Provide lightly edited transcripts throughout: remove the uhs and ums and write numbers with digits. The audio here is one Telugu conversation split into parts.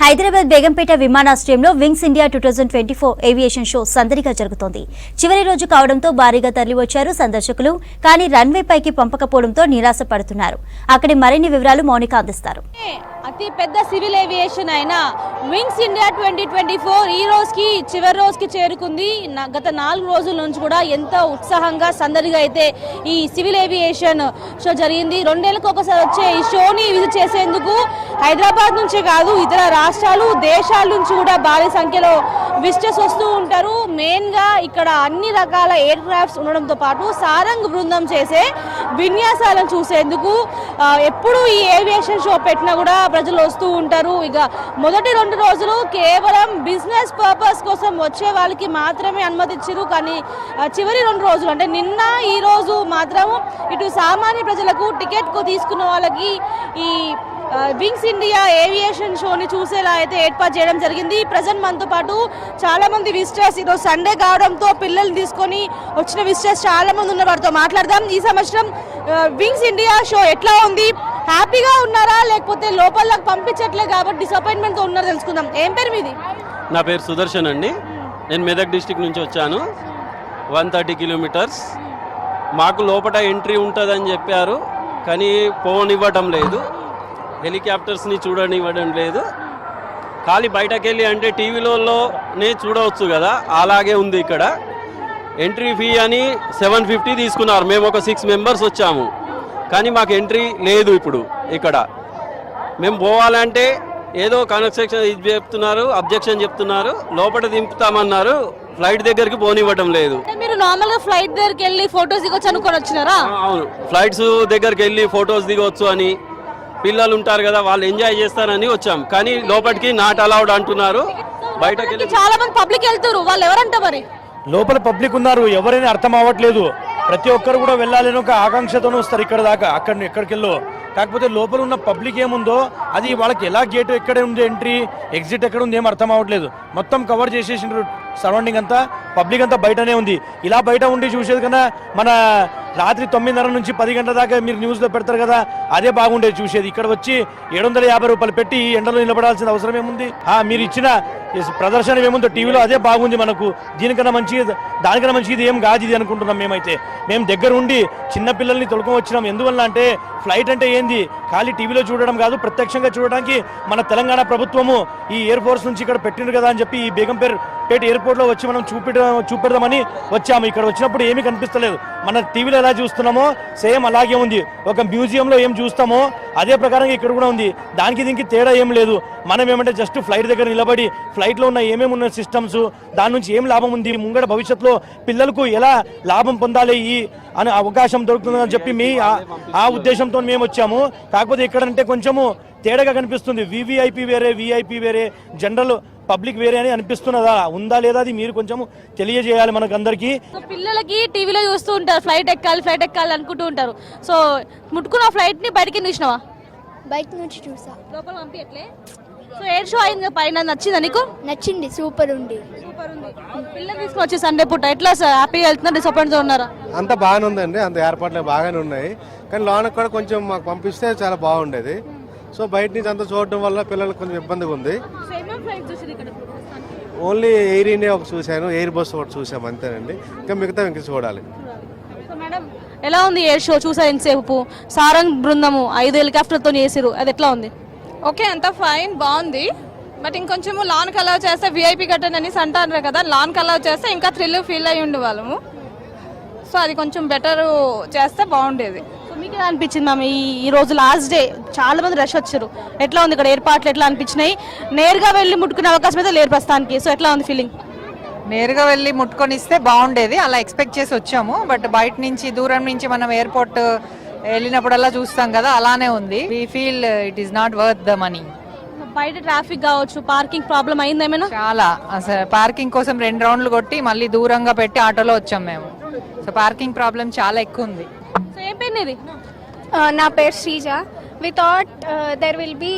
హైదరాబాద్ బేగంపేట విమానాశ్రయంలో వింగ్స్ ఇండియా 2024 ఏవియేషన్ షో సందడిగా జరుగుతోంది. చివరి రోజు కావడంతో భారీగా తరలివచ్చారు సందర్శకులు. కానీ రన్వే పైకి పంపకపోవడంతో నిరాశ పడుతున్నారు. అక్కడి మరిన్ని వివరాలు మౌనిక అందిస్తారు. అతి పెద్ద సివిల్ ఏవియేషన్ అయిన వింగ్స్ ఇండియా 2024 ఈ రోజుకి చివరి రోజుకి చేరుకుంది. గత 4 రోజుల నుంచి కూడా ఎంతో ఉత్సాహంగా సందడిగా అయితే ఈ సివిల్ ఏవియేషన్ షో జరిగింది. 2 ఏళ్ళకి ఒకసారి వచ్చే ఈ షోని విజిట్ చేసేందుకు హైదరాబాద్ నుంచే కాదు ఇతర రాష్ట్రాలు దేశాల నుంచి కూడా భారీ సంఖ్యలో విజిటర్స్ వస్తూ ఉంటారు. మెయిన్గా ఇక్కడ అన్ని రకాల ఎయిర్ క్రాఫ్ట్స్ ఉండడంతో పాటు సారంగ్ బృందం చేసే విన్యాసాలను చూసేందుకు ఎప్పుడు ఈ ఏవియేషన్ షో పెట్టినా కూడా ప్రజలు వస్తూ ఉంటారు. ఇక మొదటి 2 రోజులు కేవలం బిజినెస్ పర్పస్ కోసం వచ్చే వాళ్ళకి మాత్రమే అనుమతించారు. కానీ చివరి 2 రోజులు అంటే నిన్న ఈ రోజు మాత్రం ఇటు సామాన్య ప్రజలకు టికెట్ తీసుకున్న వాళ్ళకి ఈ వింగ్స్ ఇండియా ఏవియేషన్ షోని చూసేలా అయితే ఏర్పాటు చేయడం జరిగింది. ప్రజెంట్ మనతో పాటు చాలా మంది విజిటర్స్, ఈరోజు సండే కావడంతో పిల్లల్ని తీసుకొని వచ్చిన విజిటర్స్ చాలా మంది ఉన్న వారితో మాట్లాడదాం. ఈ సంవత్సరం వింగ్స్ ఇండియా షో ఎట్లా ఉంది, హ్యాపీగా ఉన్నారా లేకపోతే లోపలకు పంపించట్లే కాబట్టి డిసప్పాయింట్మెంట్తో ఉన్నారో తెలుసుకుందాం. ఏం పేరు మీది? నా పేరు సుదర్శన్ అండి. నేను మెదక్ డిస్టిక్ నుంచి వచ్చాను. 130 కిలోమీటర్స్. మాకు లోపల ఎంట్రీ ఉంటుందని చెప్పారు, కానీ పోనివ్వటం లేదు. హెలికాప్టర్స్ని చూడనివ్వడం లేదు. ఖాళీ బయటకు వెళ్ళి అంటే టీవీలోనే చూడవచ్చు కదా, అలాగే ఉంది ఇక్కడ. ఎంట్రీ ఫీ అని 750 తీసుకున్నారు. మేము ఒక 6 మెంబర్స్ వచ్చాము, కానీ మాకు ఎంట్రీ లేదు. ఇప్పుడు ఇక్కడ మేము పోవాలంటే ఏదో కన్స్ట్రక్షన్ ఇది చెప్తున్నారు, అబ్జెక్షన్ చెప్తున్నారు, లోపల దింపుతామన్నారు, ఫ్లైట్ దగ్గరికి పోనివ్వటం లేదు. మీరు నార్మల్ గా ఫ్లైట్ దగ్గరికి వెళ్ళి ఫొటోస్ దిగొచ్చు అనుకొని వచ్చినారా? అవును, ఫ్లైట్స్ దగ్గరికి వెళ్ళి ఫొటోస్ దిగొచ్చు అని, పిల్లలు ఉంటారు కదా వాళ్ళు ఎంజాయ్ చేస్తారని వచ్చాం. కానీ లోపలికి నాట్ అలౌడ్ అంటున్నారు. బయటకి వెళ్ళి చాలా మంది పబ్లిక్ వెళ్తారు, వాళ్ళు ఎవరంటే మరి లోపల పబ్లిక్ ఉన్నారు, ఎవరైనా అర్థం అవ్వట్లేదు. ప్రతి ఒక్కరు కూడా వెళ్ళాలని ఒక ఆకాంక్షతోనే వస్తారు ఇక్కడ దాకా, ఎక్కడికి వెళ్ళో. కాకపోతే లోపల ఉన్న పబ్లిక్ ఏముందో అది వాళ్ళకి ఎలా గేట్ ఎక్కడ ఉంది, ఎంట్రీ ఎగ్జిట్ ఎక్కడ ఉంది ఏం అర్థం అవ్వట్లేదు. మొత్తం కవర్ చేసేసిన సరౌండింగ్ అంతా, పబ్లిక్ అంతా బయటనే ఉంది. ఇలా బయట ఉండి చూసేది కన్నా మన రాత్రి 9:30 నుంచి 10 గంటల దాకా మీరు న్యూస్లో పెడతారు కదా, అదే బాగుండేది చూసేది. ఇక్కడ వచ్చి 750 రూపాయలు పెట్టి ఎండలో నిలబడాల్సిన అవసరం ఏముంది? మీరు ఇచ్చిన ప్రదర్శన ఏముందో టీవీలో అదే బాగుంది మనకు. దానికన్నా మంచిది ఇది ఏం కాదు ఇది అనుకుంటున్నాం మేమైతే. మేము దగ్గర ఉండి చిన్న పిల్లల్ని తొలుకొని వచ్చినాం. ఎందువల్ల అంటే ఫ్లైట్ అంటే ఏంది ఖాళీ టీవీలో చూడడం కాదు, ప్రత్యక్షంగా చూడడానికి మన తెలంగాణ ప్రభుత్వము ఈ ఎయిర్ ఫోర్స్ నుంచి ఇక్కడ పెట్టిండ్రు కదా అని చెప్పి ఈ బేగంపేట ఎయిర్పోర్ట్లో వచ్చి మనం చూపెడదామని వచ్చాము. ఇక్కడ వచ్చినప్పుడు ఏమీ కనిపిస్తలేదు. మన టీవీలో ఎలా చూస్తున్నామో సేమ్ అలాగే ఉంది. ఒక మ్యూజియంలో ఏం చూస్తామో అదే ప్రకారంగా ఇక్కడ కూడా ఉంది. దానికి దీనికి తేడా ఏం లేదు. మనం ఏమంటే జస్ట్ ఫ్లైట్ దగ్గర నిలబడి ఫ్లైట్లో ఉన్న ఏమేమి ఉన్న సిస్టమ్స్, దాని నుంచి ఏం లాభం ఉంది, ముంగడ భవిష్యత్తులో పిల్లలకు ఎలా లాభం పొందాలి ఈ అని అవకాశం దొరుకుతుందని చెప్పి ఆ ఉద్దేశంతో మేము వచ్చాము. కాకపోతే ఇక్కడంటే కొంచెము తేడాగా కనిపిస్తుంది. వివిఐపి వేరే, విఐపి వేరే, జనరల్ పబ్లిక్ వేరే అని అనిపిస్తున్నదా, ఉందా లేదా అది మీరు కొంచెం తెలియజేయాలి మనకు అందరికి. పిల్లలకి టీవీలో చూస్తూ ఉంటారు, ఫ్లైట్ ఎక్కాలి అనుకుంటూ ఉంటారు. సో ముట్టుకున్న ఫ్లైట్ ని బయటకి చూసినావా? బయట నుంచి చూసా, లోపల పంపించట్లే. సో ఎయిర్ షో అయింది పైన, నచ్చిందా నీకు? నచ్చింది, సూపర్ ఉంది. పిల్లలు తీసుకుని వచ్చి సండే పూట ఎట్లా హ్యాపీగా వెళ్తున్నారు, డిసప్పాయింట్ తో ఉన్నారా? అంతా బాగానే ఉందండి, అంత ఏర్పాట్లు బాగానే ఉన్నాయి. కానీ లోనకు కూడా కొంచెం మాకు పంపిస్తే చాలా బాగుండేది. సో బయట నుంచి అంతా చూడడం వల్ల పిల్లలకు కొంచెం ఇబ్బందిగా ఉంది. ఓన్లీ ఎయిర్ ఇండియా ఒకటి చూశాను, ఎయిర్ బస్ ఒకటి చూసాము అంతేనండి. ఇంకా మిగతా ఇంకా చూడాలి. మేడం ఎలా ఉంది ఎయిర్ షో? చూసా ఎంతసేపు సారంగ్ బృందము 5 హెలికాప్టర్తో చేసిరు, అది ఎట్లా ఉంది? ఓకే, అంతా ఫైన్, బాగుంది. బట్ ఇంకొంచెము లాన్కి అలౌ చేస్తే విఐపి కట్టన్ అనేసి అంటారు కదా, లాన్కి అలౌ చేస్తే ఇంకా థ్రిల్ ఫీల్ అయ్యి ఉండే వాళ్ళము. సో అది కొంచెం బెటర్ చేస్తే బాగుండేది. మీకు అనిపించింది మ్యామ్ ఈ రోజు లాస్ట్ డే చాలా మంది రష్ వచ్చారు, ఎట్లా ఉంది ఇక్కడ ఏర్పాట్లు ఎట్లా అనిపించినాయి? నేరుగా వెళ్ళి ముట్టుకునే అవకాశం అయితే లేరు ప్రస్తుతానికి. సో ఎట్లా ఉంది ఫీలింగ్? నేరుగా వెళ్ళి ముట్టుకొని ఇస్తే బాగుండేది, అలా ఎక్స్పెక్ట్ చేసి వచ్చాము. బట్ బయట నుంచి దూరం నుంచి మనం ఎయిర్పోర్ట్ వెళ్ళినప్పుడల్లా చూస్తాం కదా, అలానే ఉంది. We feel it is not worth the money. బయట ట్రాఫిక్ కావచ్చు, పార్కింగ్ ప్రాబ్లం అయింది ఏమైనా? చాలా, అసలు పార్కింగ్ కోసం 2 రౌండ్లు కొట్టి మళ్ళీ దూరంగా పెట్టి ఆటోలో వచ్చాం మేము. సో పార్కింగ్ ప్రాబ్లం చాలా ఎక్కువ ఉంది. సో ఏం పేరు ఇది? నా పేరు Sreeja. We thought there will be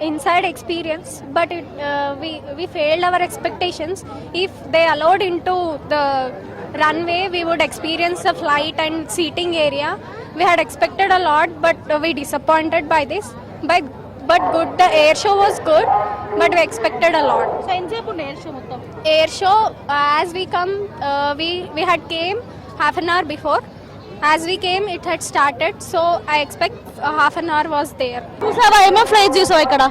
inside experience, but we failed our expectations. If they allowed into the runway, we would experience the flight and seating area. We had expected a lot, but we disappointed by this. By but good. The air show was good, but we expected a lot. So ఎంతసేపు ఉండే ఎయిర్ షో మొత్తం? Air show, as we come, we had came half an hour before. As we came, it had started, so I expect half an hour was there. చూసావా ఏమేమి ఫ్లైట్స్ చూసావు ఇక్కడ?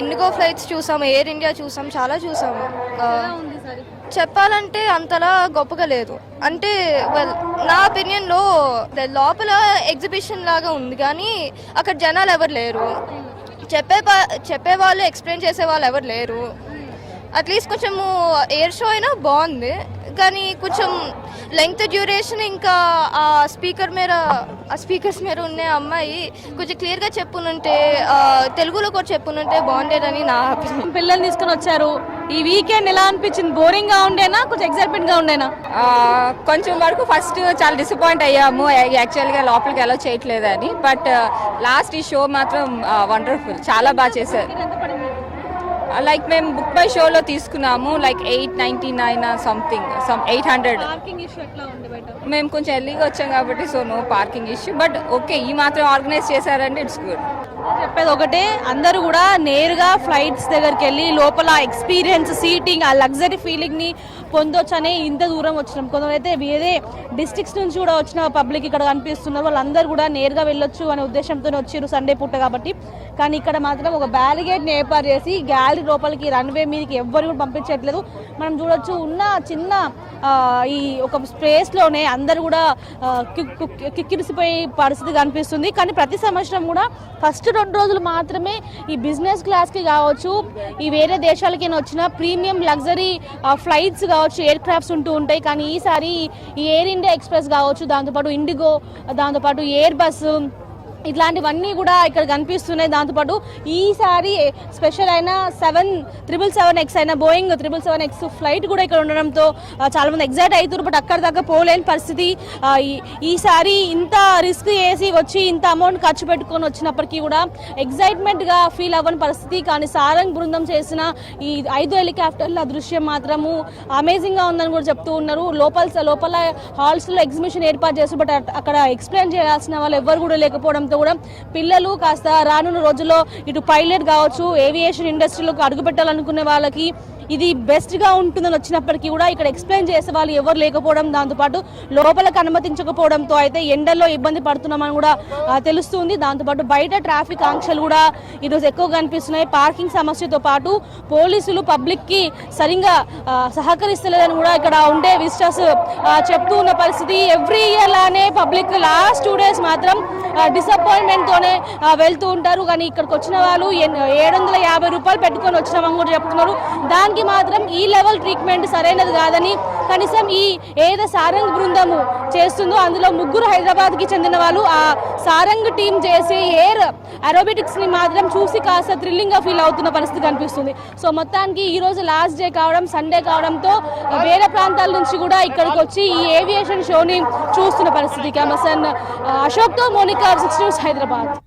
ఇండిగో ఫ్లైట్స్ చూసాము, ఎయిర్ ఇండియా చూసాం, చాలా చూసాము. చెప్పాలంటే అంతలా గొప్పగా లేదు. అంటే నా ఒపీనియన్లో లోపల ఎగ్జిబిషన్ లాగా ఉంది, కానీ అక్కడ జనాలు ఎవరు లేరు, చెప్పేవాళ్ళు ఎక్స్ప్లెయిన్ చేసే వాళ్ళు ఎవరు లేరు. అట్లీస్ట్ కొంచెము ఎయిర్ షో అయినా బాగుంది, కానీ కొంచెం లెంగ్త్ డ్యూరేషన్, ఇంకా ఆ స్పీకర్స్ మీద ఉన్న అమ్మాయి కొంచెం క్లియర్గా చెప్పునుంటే, తెలుగులో కూడా చెప్పునుంటే బాగుండేదని నా అభిప్రాయం. పిల్లల్ని తీసుకుని వచ్చారు, ఈ వీకెండ్ ఎలా అనిపించింది? బోరింగ్ గా ఉండేనా, కొంచెం ఎక్సైట్మెంట్ గా ఉండేనా? కొంచెం వరకు ఫస్ట్ చాలా డిసప్పాయింట్ అయ్యాము యాక్చువల్గా లోపలికి ఎలా చేయట్లేదని, బట్ లాస్ట్ ఈ షో మాత్రం వండర్ఫుల్, చాలా బాగా చేశారు. లైక్ మేము బుక్ బై షోలో తీసుకున్నాము, లైక్ 899 సంథింగ్, 800. మేము కొంచెం ఎర్లీగా వచ్చాం కాబట్టి so no parking issue, but okay, ఈ మాత్రం ఆర్గనైజ్ చేశారంటే ఇట్స్ గుడ్. చెప్పేది ఒకటే, అందరూ కూడా నేరుగా ఫ్లైట్స్ దగ్గరికి వెళ్ళి లోపల ఎక్స్పీరియన్స్, సీటింగ్, ఆ లగ్జరీ ఫీలింగ్ ని పొందొచ్చని ఇంత దూరం వచ్చినాం. కొందరైతే వేరే డిస్ట్రిక్ట్స్ నుంచి కూడా వచ్చిన పబ్లిక్ ఇక్కడ కనిపిస్తున్నారు, వాళ్ళందరూ కూడా నేరుగా వెళ్ళొచ్చు అనే ఉద్దేశంతో వచ్చారు సండే పూట కాబట్టి. కానీ ఇక్కడ మాత్రం ఒక బ్యారిగేడ్ని ఏర్పాటు చేసి గ్యాలరీ లోపలికి, రన్వే మీదకి ఎవ్వరు కూడా పంపించట్లేదు. మనం చూడొచ్చు, ఉన్న చిన్న ఈ ఒక స్పేస్లోనే అందరూ కూడా కిక్కిరిసిపోయే పరిస్థితి కనిపిస్తుంది. కానీ ప్రతి సంవత్సరం కూడా ఫస్ట్ 2 రోజులు మాత్రమే ఈ బిజినెస్ క్లాస్కి కావచ్చు, ఈ వేరే దేశాలకి వచ్చిన ప్రీమియం లగ్జరీ ఫ్లైట్స్ కావచ్చు, ఎయిర్ క్రాఫ్ట్స్ ఉంటూ ఉంటాయి. కానీ ఈసారి ఈ ఎయిర్ ఇండియా ఎక్స్ప్రెస్ కావచ్చు, దాంతోపాటు ఇండిగో, దాంతోపాటు ఎయిర్ బస్సు, ఇట్లాంటివన్నీ కూడా ఇక్కడ కనిపిస్తున్నాయి. దాంతోపాటు ఈసారి స్పెషల్ అయిన 777X అయిన బోయింగ్ 777X ఫ్లైట్ కూడా ఇక్కడ ఉండడంతో చాలా మంది ఎగ్జైట్ అవుతారు. బట్ అక్కడ దాకా పోలేని పరిస్థితి. ఈసారి ఇంత రిస్క్ చేసి వచ్చి ఇంత అమౌంట్ ఖర్చు పెట్టుకొని వచ్చినప్పటికీ కూడా ఎగ్జైట్మెంట్గా ఫీల్ అవ్వని పరిస్థితి. కానీ సారంగ్ బృందం చేసిన ఈ 5 హెలికాప్టర్ల దృశ్యం మాత్రము అమేజింగ్గా ఉందని కూడా చెప్తూ ఉన్నారు. లోపల హాల్స్లో ఎగ్జిబిషన్ ఏర్పాటు చేస్తారు, బట్ అక్కడ ఎక్స్ప్లెయిన్ చేయాల్సిన వాళ్ళు ఎవరు కూడా లేకపోవడంతో కూడా పిల్లలు కాస్త రానున్న రోజుల్లో ఇటు పైలట్ కావచ్చు, ఏవియేషన్ ఇండస్ట్రీలోకి అడుగు పెట్టాలనుకునే వాళ్ళకి ఇది బెస్ట్గా ఉంటుందని వచ్చినప్పటికీ కూడా ఇక్కడ ఎక్స్ప్లెయిన్ చేసే వాళ్ళు ఎవరు లేకపోవడం, దాంతోపాటు లోపలికి అనుమతించకపోవడంతో అయితే ఎండల్లో ఇబ్బంది పడుతున్నామని కూడా తెలుస్తుంది. దాంతోపాటు బయట ట్రాఫిక్ ఆంక్షలు కూడా ఈరోజు ఎక్కువగా కనిపిస్తున్నాయి. పార్కింగ్ సమస్యతో పాటు పోలీసులు పబ్లిక్కి సరిగ్గా సహకరిస్తలేదని కూడా ఇక్కడ ఉండే విజిటర్స్ చెప్తూ ఉన్న పరిస్థితి. ఎవ్రీ ఇయర్ లానే పబ్లిక్ లాస్ట్ 2 days మాత్రం డిసప్పాయింట్మెంట్తోనే వెళ్తూ ఉంటారు. కానీ ఇక్కడికి వచ్చిన వాళ్ళు 750 రూపాయలు పెట్టుకొని వచ్చినామని కూడా చెప్తున్నారు. దానికి మాత్రం ఈ లెవెల్ ట్రీట్మెంట్ సరైనది కాదని, కనీసం ఈ ఏదో సారంగ్ బృందము చేస్తుందో అందులో 3 హైదరాబాద్కి చెందిన వాళ్ళు ఆ సారంగ్ టీం చేసే ఎయిర్ అరోబిటిక్స్ని మాత్రం చూసి కాస్త థ్రిల్లింగ్గా ఫీల్ అవుతున్న పరిస్థితి కనిపిస్తుంది. సో మొత్తానికి ఈ రోజు లాస్ట్ డే కావడం, సండే కావడంతో వేరే ప్రాంతాల నుంచి కూడా ఇక్కడికి వచ్చి ఈ ఏవియేషన్ షోని చూస్తున్న పరిస్థితి. కెమెరామన్ అశోక్తో మోనికా, 6 News, హైదరాబాద్.